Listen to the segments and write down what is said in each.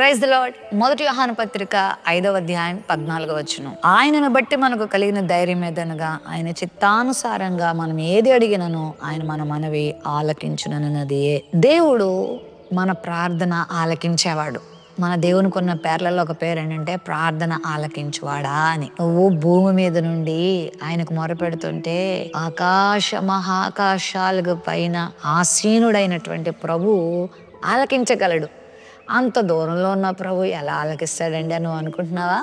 Praise the lord. మొదటి యోహాను పత్రిక 5వ అధ్యాయం 14వ వచనం. ఆయనను బట్టి మనకు కలిగిన ధైర్యం ఏదనగా ఆయన చిత్తానుసారంగా మనం ఏది అడిగినను ఆయన మన మనవి ఆలకించునన్నదియే. దేవుడు మన ప్రార్థన ఆలకించేవాడు. మన దేవునికి ఉన్న పేర్లలో ఒక పేరు ఏంటంటే ప్రార్థన ఆలకించువాడా అని. నువ్వు భూమి మీద నుండి ఆయనకు మొరపెడుతుంటే ఆకాశ మహాకాశాలకు పైన ఆసీనుడైనటువంటి ప్రభువు ఆలకించగలడు. అంత దూరంలో ఉన్న ప్రభు ఎలా ఆలకిస్తాడండి అని నువ్వు అనుకుంటున్నావా?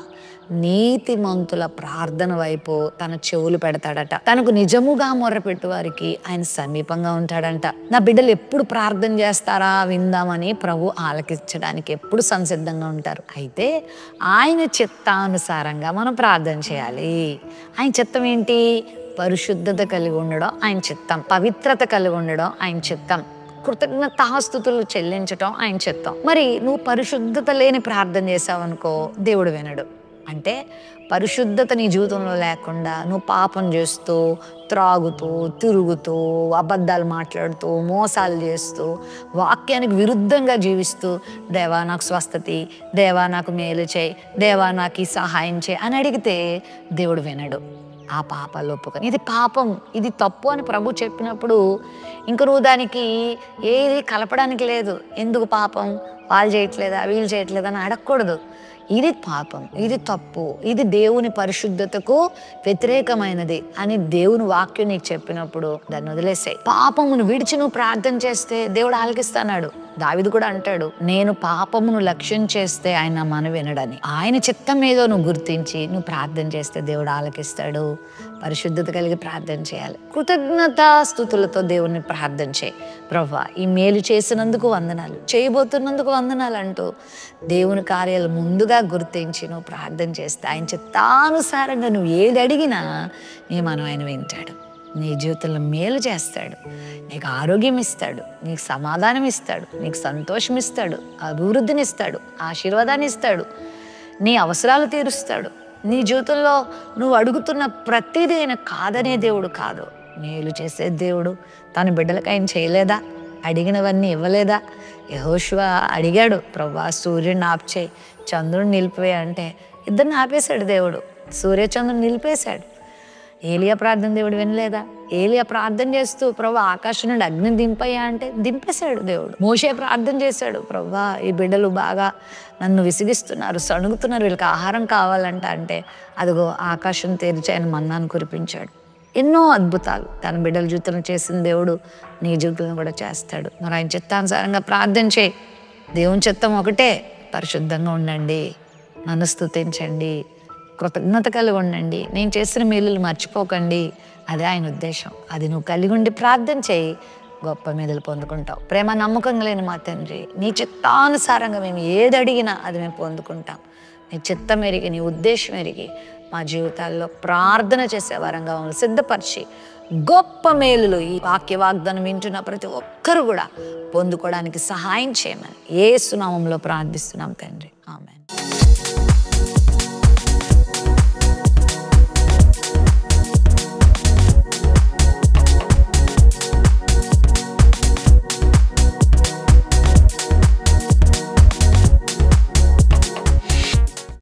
నీతిమంతుల ప్రార్థన వైపు తన చెవులు పెడతాడట. తనకు నిజముగా మొర్రపెట్టు వారికి ఆయన సమీపంగా ఉంటాడంట. నా బిడ్డలు ఎప్పుడు ప్రార్థన చేస్తారా విందామని ప్రభు ఆలకించడానికి ఎప్పుడు సంసిద్ధంగా ఉంటారు. అయితే ఆయన చిత్తానుసారంగా మనం ప్రార్థన చేయాలి. ఆయన చిత్తం ఏంటి? పరిశుద్ధత కలిగి ఉండడం ఆయన చిత్తం, పవిత్రత కలిగి ఉండడం ఆయన చిత్తం, కృతజ్ఞతాస్తుతులు చెల్లించటం ఆయన చిత్తం. మరి నువ్వు పరిశుద్ధత లేని ప్రార్థన చేసావనుకో దేవుడు వినడు. అంటే పరిశుద్ధత నీ జీవితంలో లేకుండా నువ్వు పాపం చేస్తూ, త్రాగుతూ, తిరుగుతూ, అబద్ధాలు మాట్లాడుతూ, మోసాలు చేస్తూ, వాక్యానికి విరుద్ధంగా జీవిస్తూ దేవా నాకు స్వస్థతి, దేవా నాకు మేలు చేయి, దేవా నాకు ఈ సహాయం చేయి అని అడిగితే దేవుడు వినడు. ఆ పాపాలు ఒప్పుకొని ఇది పాపం, ఇది తప్పు అని ప్రభు చెప్పినప్పుడు ఇంక నువ్వు దానికి ఏది కలపడానికి లేదు. ఎందుకు పాపం, వాళ్ళు చేయట్లేదా వీళ్ళు చేయట్లేదా అని అడగకూడదు. ఇది పాపం, ఇది తప్పు, ఇది దేవుని పరిశుద్ధతకు వ్యతిరేకమైనది అని దేవుని వాక్యం నీకు చెప్పినప్పుడు దాన్ని వదిలేసాయి. పాపమును విడిచి నువ్వు ప్రార్థన చేస్తే దేవుడు ఆలకిస్తాడు. దావీదు కూడా అంటాడు, నేను పాపమును లక్ష్యం చేస్తే ఆయన మనవి వినడని. ఆయన చిత్తం ఏదో నువ్వు గుర్తించి నువ్వు ప్రార్థన చేస్తే దేవుడు ఆలకిస్తాడు. పరిశుద్ధత కలిగి ప్రార్థన చేయాలి. కృతజ్ఞతాస్తుతులతో దేవుణ్ణి ప్రార్థన చేయి. ప్రభువా ఈ మేలు చేసినందుకు వందనాలు, చేయబోతున్నందుకు వందనాలు అంటూ దేవుని కార్యాలు ముందుగా గుర్తించి నువ్వు ప్రార్థన చేస్తే ఆయన చిత్తానుసారంగా నువ్వు ఏది అడిగినా నీ మనం ఆయన వింటాడు. నీ జీవితంలో మేలు చేస్తాడు, నీకు ఆరోగ్యం ఇస్తాడు, నీకు సమాధానం ఇస్తాడు, నీకు సంతోషం ఇస్తాడు, అభివృద్ధిని ఇస్తాడు, ఆశీర్వాదాన్ని ఇస్తాడు, నీ అవసరాలు తీరుస్తాడు. నీ జీవితంలో నువ్వు అడుగుతున్న ప్రతిదీ ఆయన కాదనే దేవుడు కాదు, మేలు చేసే దేవుడు. తన బిడ్డలకు ఆయన చేయలేదా? అడిగినవన్నీ ఇవ్వలేదా? యెహోషువ అడిగాడు, ప్రభువా సూర్యుడిని ఆపుచేయి, చంద్రుడిని నిలిపివే అంటే ఇద్దరిని ఆపేశాడు దేవుడు, సూర్యచంద్రుని నిలిపేశాడు. ఏలియా ప్రార్థన దేవుడు వినలేదా? ఏలియా ప్రార్థన చేస్తూ ప్రభు ఆకాశం నుండి అగ్ని దింపయ్యా అంటే దింపేశాడు దేవుడు. మోషే ప్రార్థన చేశాడు, ప్రభువా ఈ బిడ్డలు బాగా నన్ను విసిగిస్తున్నారు, సణుగుతున్నారు, వీళ్ళకి ఆహారం కావాలంట అంటే అదిగో ఆకాశం తెరిచి ఆయన మన్నాను కురిపించాడు. ఎన్నో అద్భుతాలు తన బిడ్డల జీవితంలో చేసిన దేవుడు నీ జీవితంలో కూడా చేస్తాడు. మరి ఆయన చిత్తానుసారంగా ప్రార్థన చేయి. దేవుని చిత్తం ఒకటే, పరిశుద్ధంగా ఉండండి, నన్ను స్తుతించండి, కృతజ్ఞత కలిగి ఉండండి, నేను చేసిన మేలులు మర్చిపోకండి. అదే ఆయన ఉద్దేశం. అది నువ్వు కలిగి ఉండి ప్రార్థన చేయి, గొప్ప మేలులు పొందుకుంటావు. ప్రేమ నమ్మకం లేని మా తండ్రి, నీ చిత్తానుసారంగా మేము ఏది అడిగినా అది మేము పొందుకుంటాం. నీ చిత్తం ఎరిగి, నీ ఉద్దేశం ఎరిగి మా జీవితాల్లో ప్రార్థన చేసే వరంగా మమ్మల్ని సిద్ధపరిచి గొప్ప మేలులు ఈ వాక్య వాగ్దానం వింటున్న ప్రతి ఒక్కరు కూడా పొందుకోవడానికి సహాయం చేయమని యేసు నామములో ప్రార్థిస్తున్నాం తండ్రి. ఆమేన్.